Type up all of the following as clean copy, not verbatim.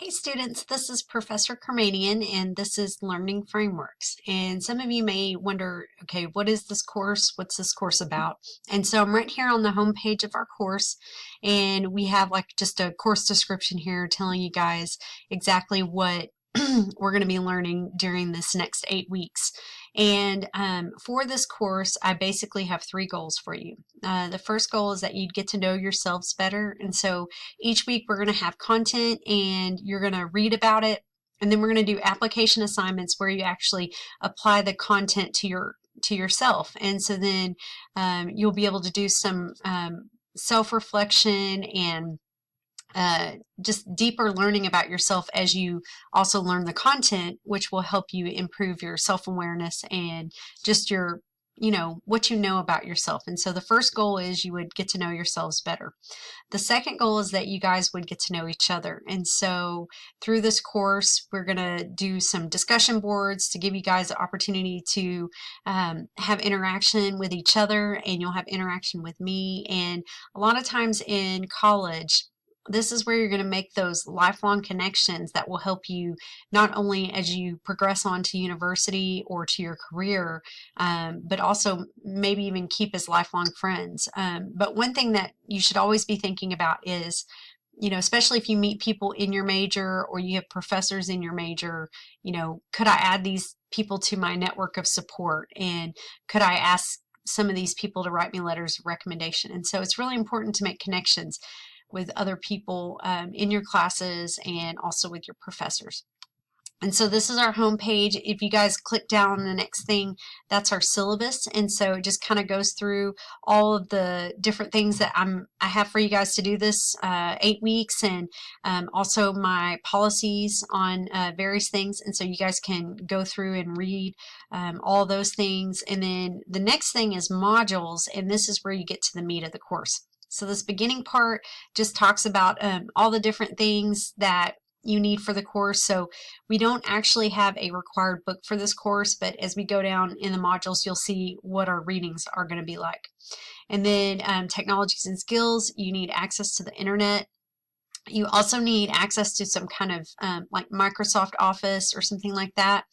Hey students, this is Professor Kermanian and this is Learning Frameworks. And some of you may wonder, okay, what is this course? What's this course about? And so I'm right here on the home page of our course, and we have like just a course description here telling you guys exactly what we're going to be learning during this next 8 weeks. And for this course, I basically have 3 goals for you. The first goal is that you'd get to know yourselves better. And so each week we're going to have content and you're going to read about it. And then we're going to do application assignments where you actually apply the content to yourself. And so then you'll be able to do some self-reflection and just deeper learning about yourself as you also learn the content, which will help you improve your self-awareness and just your, what you know about yourself. And so the first goal is you would get to know yourselves better. The second goal is that you guys would get to know each other. And so through this course, we're going to do some discussion boards to give you guys the opportunity to have interaction with each other, and you'll have interaction with me. And a lot of times in college, this is where you're going to make those lifelong connections that will help you not only as you progress on to university or to your career, but also maybe even keep as lifelong friends. But one thing that you should always be thinking about is, especially if you meet people in your major or you have professors in your major, could I add these people to my network of support? And could I ask some of these people to write me letters of recommendation? And so it's really important to make connections with other people in your classes and also with your professors. And so this is our home page. If you guys click down the next thing, that's our syllabus. And so it just kind of goes through all of the different things that I have for you guys to do this 8 weeks, and also my policies on various things. And so you guys can go through and read all those things. And then the next thing is modules, and this is where you get to the meat of the course. So this beginning part just talks about all the different things that you need for the course. So we don't actually have a required book for this course, but as we go down in the modules, you'll see what our readings are going to be like. And then technologies and skills, you need access to the internet. You also need access to some kind of like Microsoft Office or something like that.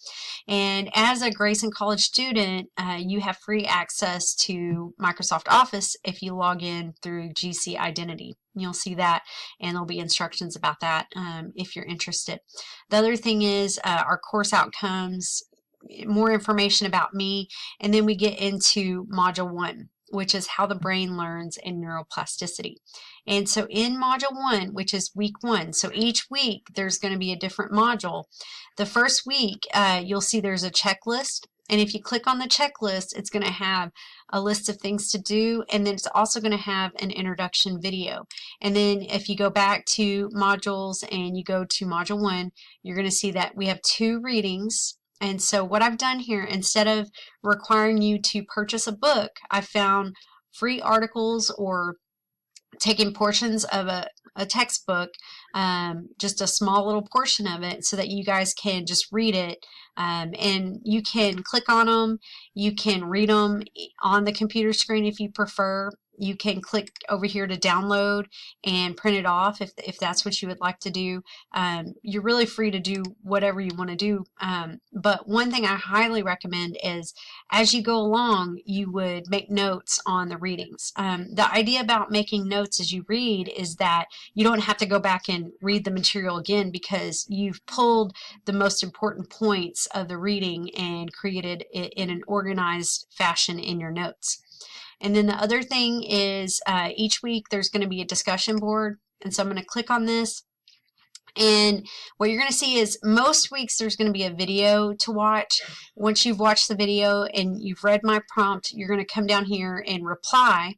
And as a Grayson College student, you have free access to Microsoft Office if you log in through GC Identity. You'll see that, and there'll be instructions about that if you're interested. The other thing is our course outcomes, more information about me, and then we get into Module 1, which is how the brain learns and neuroplasticity. And so in Module 1, which is week 1, so each week there's going to be a different module. The first week, you'll see there's a checklist. And if you click on the checklist, it's going to have a list of things to do, and then it's also going to have an introduction video. And then if you go back to modules and you go to Module 1, you're going to see that we have 2 readings. And so what I've done here, instead of requiring you to purchase a book, I found free articles or taking portions of a textbook, just a small little portion of it, so that you guys can just read it, and you can click on them, you can read them on the computer screen if you prefer. You can click over here to download and print it off if that's what you would like to do. You're really free to do whatever you want to do. But one thing I highly recommend is as you go along, you would make notes on the readings. The idea about making notes as you read is that you don't have to go back and read the material again, because you've pulled the most important points of the reading and created it in an organized fashion in your notes. And then the other thing is each week there's going to be a discussion board. And so I'm going to click on this. And what you're going to see is most weeks there's going to be a video to watch. Once you've watched the video and you've read my prompt, you're going to come down here and reply.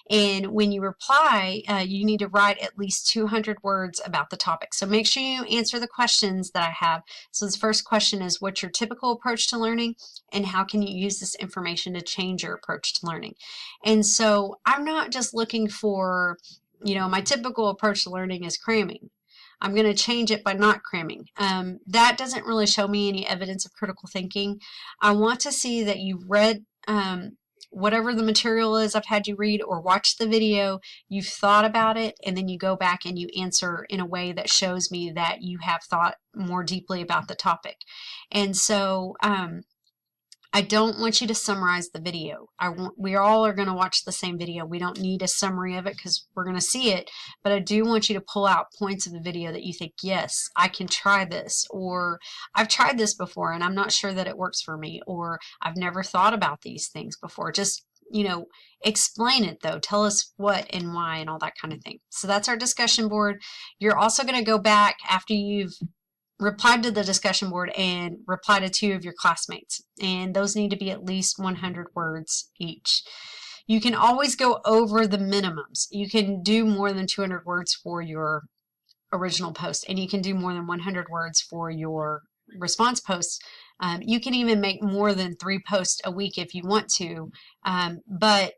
And when you reply, you need to write at least 200 words about the topic. So make sure you answer the questions that I have. So this first question is, what's your typical approach to learning, and how can you use this information to change your approach to learning? And so I'm not just looking for, my typical approach to learning is cramming. I'm going to change it by not cramming. That doesn't really show me any evidence of critical thinking. I want to see that you've read whatever the material is I've had you read or watch the video, you've thought about it, and then you go back and you answer in a way that shows me that you have thought more deeply about the topic. And so I don't want you to summarize the video. We all are going to watch the same video. We don't need a summary of it because we're going to see it, but I do want you to pull out points of the video that you think, yes, I can try this, or I've tried this before and I'm not sure that it works for me, or I've never thought about these things before. Just, you know, explain it though. Tell us what and why and all that kind of thing. So that's our discussion board. You're also going to go back after you've replied to the discussion board and reply to 2 of your classmates, and those need to be at least 100 words each. You can always go over the minimums. You can do more than 200 words for your original post, and you can do more than 100 words for your response posts. You can even make more than 3 posts a week if you want to, but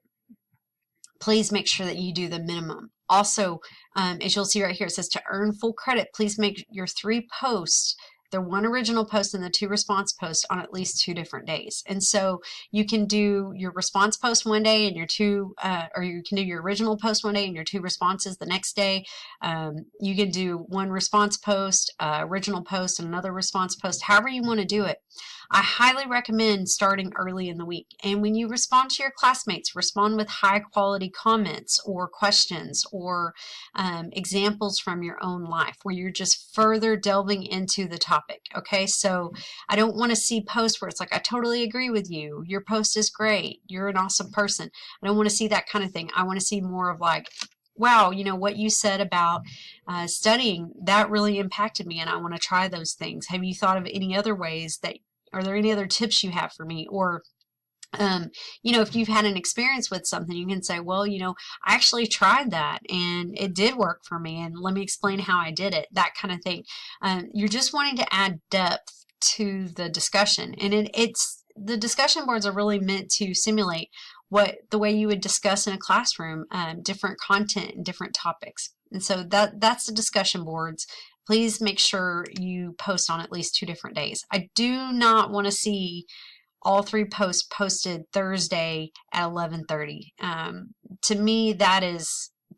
please make sure that you do the minimum. Also, as you'll see right here, it says to earn full credit, please make your 3 posts, the 1 original post and the 2 response posts, on at least 2 different days. And so you can do your response post one day and your 2, or you can do your original post one day and your 2 responses the next day. You can do 1 response post, original post, and another response post, however you want to do it. I highly recommend starting early in the week. And when you respond to your classmates, respond with high quality comments or questions or examples from your own life where you're just further delving into the topic. Okay, so I don't want to see posts where it's like, I totally agree with you. Your post is great. You're an awesome person. I don't want to see that kind of thing. I want to see more of like, wow, you know, what you said about studying, that really impacted me and I want to try those things. Have you thought of any other ways that, are there any other tips you have for me? Or, you know, if you've had an experience with something, you can say, well, you know, I actually tried that and it did work for me. And let me explain how I did it, that kind of thing. You're just wanting to add depth to the discussion. And it's the discussion boards are really meant to simulate the way you would discuss in a classroom, different content and different topics. And so that's the discussion boards. Please make sure you post on at least 2 different days. I do not want to see all 3 posts posted Thursday at 11:30. To me, that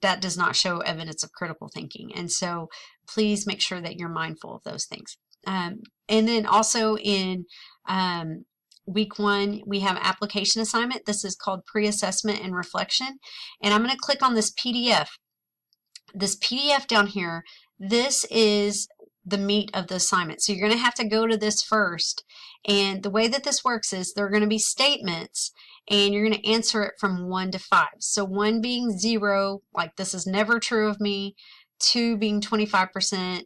does not show evidence of critical thinking. And so please make sure that you're mindful of those things. And then also in week 1, we have application assignment. This is called pre-assessment and reflection. And I'm going to click on this PDF. This PDF down here, this is the meat of the assignment. So you're going to have to go to this first. And the way that this works is there are going to be statements and you're going to answer it from 1 to 5. So 1 being 0, like this is never true of me, 2 being 25%,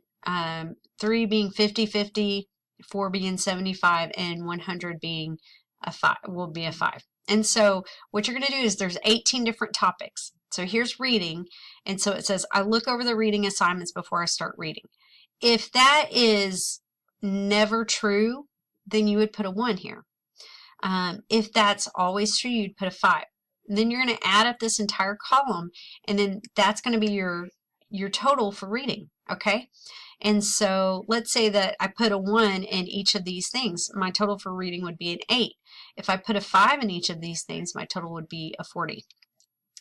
3 being 50-50, 4 being 75, and 100 being a 5, will be a 5. And so what you're going to do is there's 18 different topics. So here's reading. And so it says, I look over the reading assignments before I start reading. If that is never true, then you would put a 1 here. If that's always true, you'd put a 5. And then you're going to add up this entire column, and then that's going to be your total for reading, okay? And so let's say that I put a 1 in each of these things. My total for reading would be an 8. If I put a 5 in each of these things, my total would be a 40.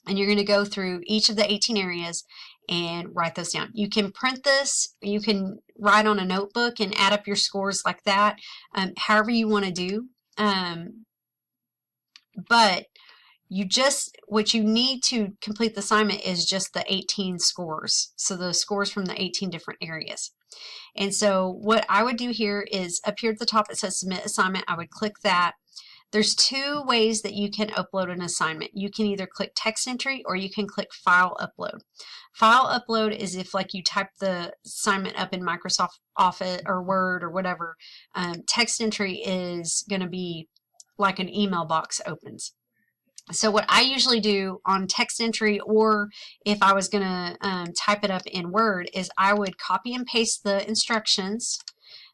And you're going to go through each of the 18 areas and write those down. You can print this, you can write on a notebook and add up your scores like that, however you want to do. But what you need to complete the assignment is just the 18 scores. So the scores from the 18 different areas. And so what I would do here is up here at the top, it says submit assignment. I would click that. There's 2 ways that you can upload an assignment. You can either click text entry or you can click file upload. File upload is if like you type the assignment up in Microsoft Office or Word or whatever. Text entry is going to be like an email box opens. So what I usually do on text entry, or if I was going to type it up in Word, is I would copy and paste the instructions.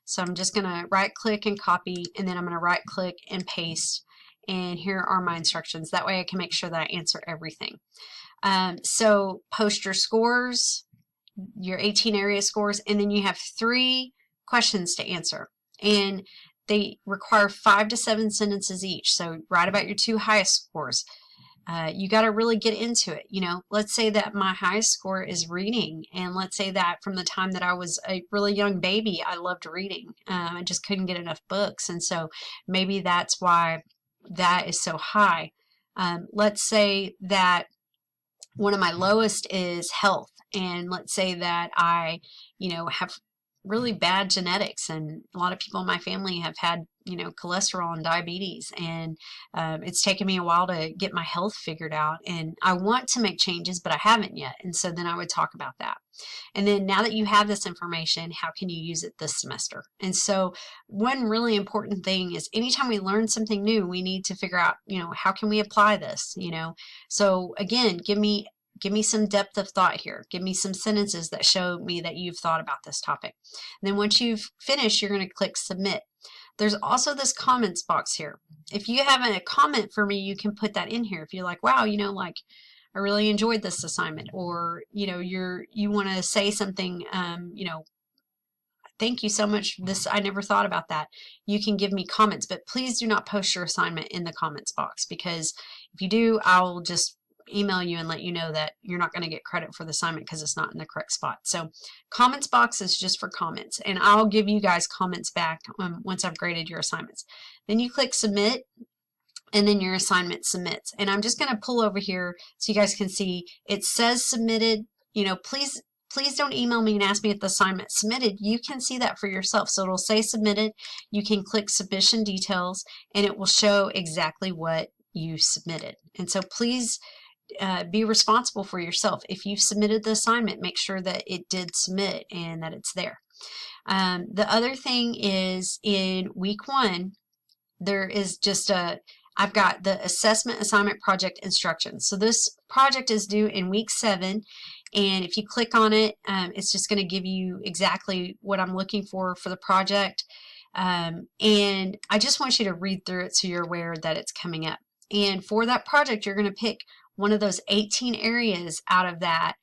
So I'm just going to right click and copy, and then I'm going to right click and paste. And here are my instructions. That way I can make sure that I answer everything. So post your scores, your 18 area scores, and then you have 3 questions to answer. And they require 5 to 7 sentences each. So write about your 2 highest scores. You got to really get into it. You know, let's say that my highest score is reading, and let's say that from the time that I was a really young baby, I loved reading. I just couldn't get enough books, and so maybe that's why that is so high. Let's say that one of my lowest is health, and let's say that I, have really bad genetics, and a lot of people in my family have had, cholesterol and diabetes, and it's taken me a while to get my health figured out, and I want to make changes, but I haven't yet. And so then I would talk about that. And then now that you have this information, how can you use it this semester? And so one really important thing is anytime we learn something new, we need to figure out, how can we apply this, So again, give me some depth of thought here. Give me some sentences that show me that you've thought about this topic. And then once you've finished, you're going to click submit. There's also this comments box here. If you have a comment for me, you can put that in here. If you're like, wow, I really enjoyed this assignment, or, you want to say something, thank you so much. I never thought about that. You can give me comments, but please do not post your assignment in the comments box, because if you do, I'll just email you and let you know that you're not going to get credit for the assignment because it's not in the correct spot. So comments box is just for comments, and I'll give you guys comments back once I've graded your assignments. Then you click submit, and then your assignment submits. And I'm just going to pull over here so you guys can see it says submitted. Please don't email me and ask me if the assignment submitted. You can see that for yourself. So it'll say submitted. You can click submission details, and it will show exactly what you submitted. And so please be responsible for yourself. If you've submitted the assignment, make sure that it did submit and that it's there. The other thing is, in week 1, there is just I've got the assessment assignment project instructions. So this project is due in week 7, and if you click on it, it's just going to give you exactly what I'm looking for the project. And I just want you to read through it so you're aware that it's coming up. And for that project, you're going to pick one of those 18 areas out of that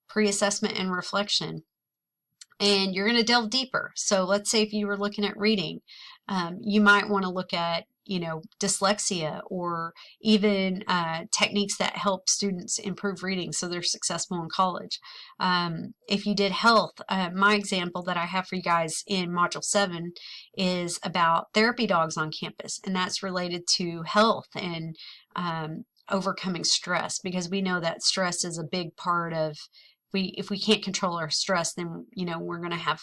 pre-assessment and reflection, and you're going to delve deeper. So let's say if you were looking at reading, you might want to look at dyslexia, or even techniques that help students improve reading so they're successful in college. If you did health, my example that I have for you guys in Module 7 is about therapy dogs on campus, and that's related to health and overcoming stress, because we know that stress is a big part of, if we can't control our stress, then we're going to have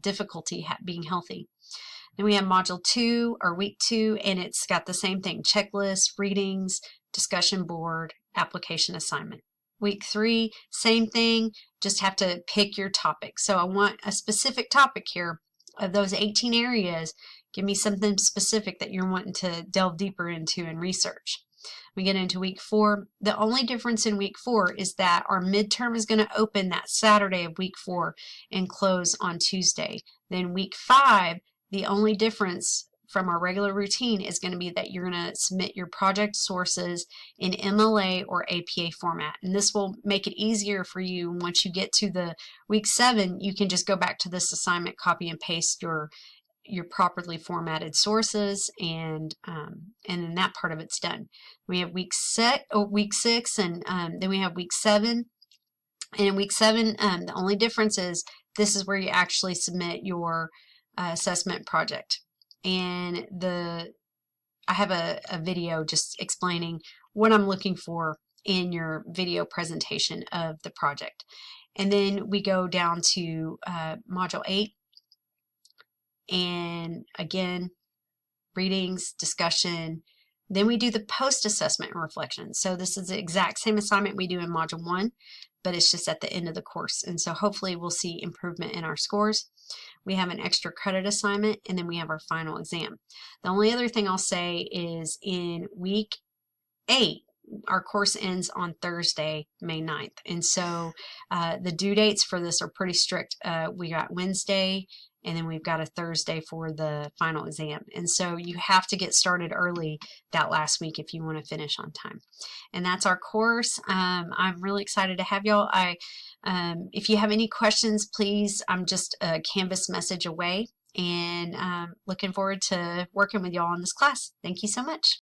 difficulty being healthy. Then we have Module 2, or week 2, and it's got the same thing: checklist, readings, discussion board, application assignment. Week 3, same thing, just have to pick your topic. So I want a specific topic here. Of those 18 areas, give me something specific that you're wanting to delve deeper into and research. We get into week 4. The only difference in week 4 is that our midterm is going to open that Saturday of week 4 and close on Tuesday. Then week 5, the only difference from our regular routine is going to be that you're going to submit your project sources in MLA or APA format. And this will make it easier for you. Once you get to the week 7, you can just go back to this assignment, copy and paste your properly formatted sources, and then that part of it's done. We have week 6, and then we have week 7. And in week 7, the only difference is this is where you actually submit your assessment project. And I have a video just explaining what I'm looking for in your video presentation of the project. And then we go down to Module 8. And again, readings, discussion. Then we do the post-assessment and reflection. So this is the exact same assignment we do in Module 1, but it's just at the end of the course. And so hopefully we'll see improvement in our scores. We have an extra credit assignment, and then we have our final exam. The only other thing I'll say is in week 8, our course ends on Thursday, May 9th. And so the due dates for this are pretty strict. We got Wednesday, and then we've got a Thursday for the final exam. And so you have to get started early that last week if you want to finish on time. And that's our course. I'm really excited to have y'all. If you have any questions, please, I'm just a Canvas message away. and looking forward to working with y'all in this class. Thank you so much.